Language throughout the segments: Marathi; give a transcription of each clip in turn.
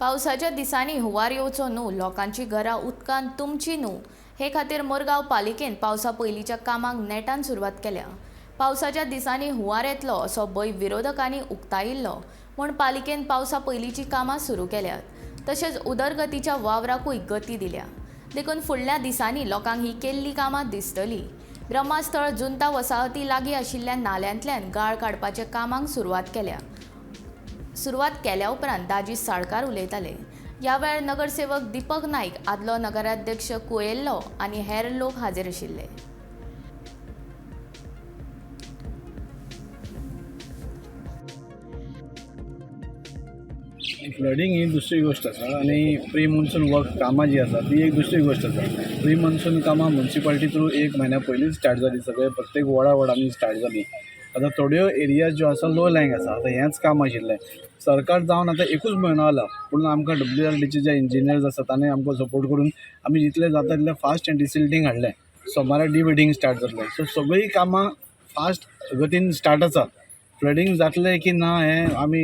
पावसाच्या दिसांनी हुंवार येवचो न्हू, लोकांची घरां उदकान तुंबची न्हू हे खातीर मोरगांव पालिकेन पावसा पयलींच्या कामाक नेटान सुरवात केल्या। पावसाच्या दिसांनी हुंवार येतलो असो भंय विरोधकांनी उक्तायिल्लो म्हूण पालिकेन पावसा पयलींची कामां सुरू केल्यात। तशेंच उदरगतीच्या वावराकूय गती दिल्या। देखून फुडल्या दिसांनी लोकांक ही केल्ली कामां दिसतली। ब्रह्मस्थळ जुंता वसाहती लागीं आशिल्ल्या नाल्यांतल्यान गाळ काडपाच्या कामांक सुरवात केल्या उपरांत दाजी साळकार उलयताले। ह्या वेळार नगरसेवक दीपक नाईक, आदलो नगराध्यक्ष कुयेल्लो आनी हेर लोक हाजीर आशिल्ले। फ्लडिंग ही दुसरी गोष्ट आसा आनी प्री मॉन्सून वर्क कामां जी आसा ती एक दुसरी गोष्ट आसा। प्री मॉन्सून कामां म्युन्सिपालिटी थ्रू एक म्हयन्या पयलींच स्टार्ट जाली, सगळे प्रत्येक वॉर्डांनी स्टार्ट जाली। आतां थोड्यो एरियाज ज्यो आसा लो लायंग आसा, आतां हेंच काम आशिल्लें। सरकार जावन आतां एकूच म्हयनो जाला, पूण आमकां WRDचे जे इंजिनियर्स आसा ताणें आमकां सपोर्ट करून आमी जितलें जाता तितलें फास्ट डिसिल्टिंग हाडलें। सोमारा डिवेडिंग स्टार्ट जातलें, सो सगळीं कामां फास्ट गतीन स्टार्ट आसा। फ्लडिंग जातलें की ना हें आमी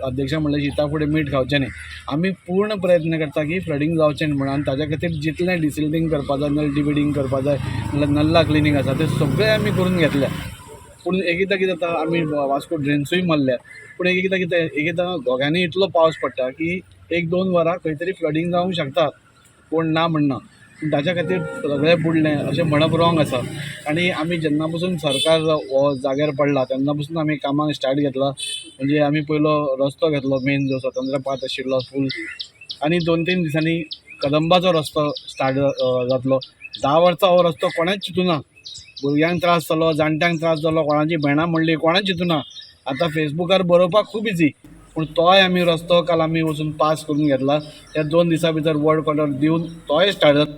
अध्यक्षा म्हणलें शिता फुडें मीठ खावचें न्ही। आमी पूर्ण प्रयत्न करता की फ्लडिंग जावचें न्ही म्हणून, आनी ताज्या खातीर जितलें डिसिल्टिंग करपा जाय, नल डिवेडिंग करपा जाय, नाल्यार नल्ला क्लिनींग आसा तें सगळें आमी करून घेतलें। पूण एकदां कितें जाता, आमी वास्को ड्रेन्सूय मारल्या, पूण एकदां दोगांनी इतलो पावस पडटा की 1-2 वरां खंय तरी फ्लडिंग जावंक शकता, कोण ना म्हणना। पूण ताच्या खातीर सगळें बुडलें अशें म्हणप रॉंग आसा। आनी आमी जेन्ना पसून सरकार हो जाग्यार पडला तेन्ना पसून आमी कामाक स्टार्ट घेतला। म्हणजे आमी पयलो रस्तो घेतलो, मेन जो स्वतंत्र पाथ आशिल्लो फूल, आनी 2-3 दिसांनी कदंबाचो रस्तो स्टार्ट जातलो। 10 वर्सां हो रस्तो कोणेच चिंतूना। भुरग्यांक त्रास जालो, जाणट्यांक त्रास जालो, कोणाची भेणां म्हणली, कोणाच चिंतूना। आतां फेसबुकार बरोवपाक खूब इजी, पूण तोय आमी रस्तो काल आमी वचून पास करून घेतला। त्या 2 दिसां भितर वर्ल्ड कलर दिवन तोय स्टार्ट जाता।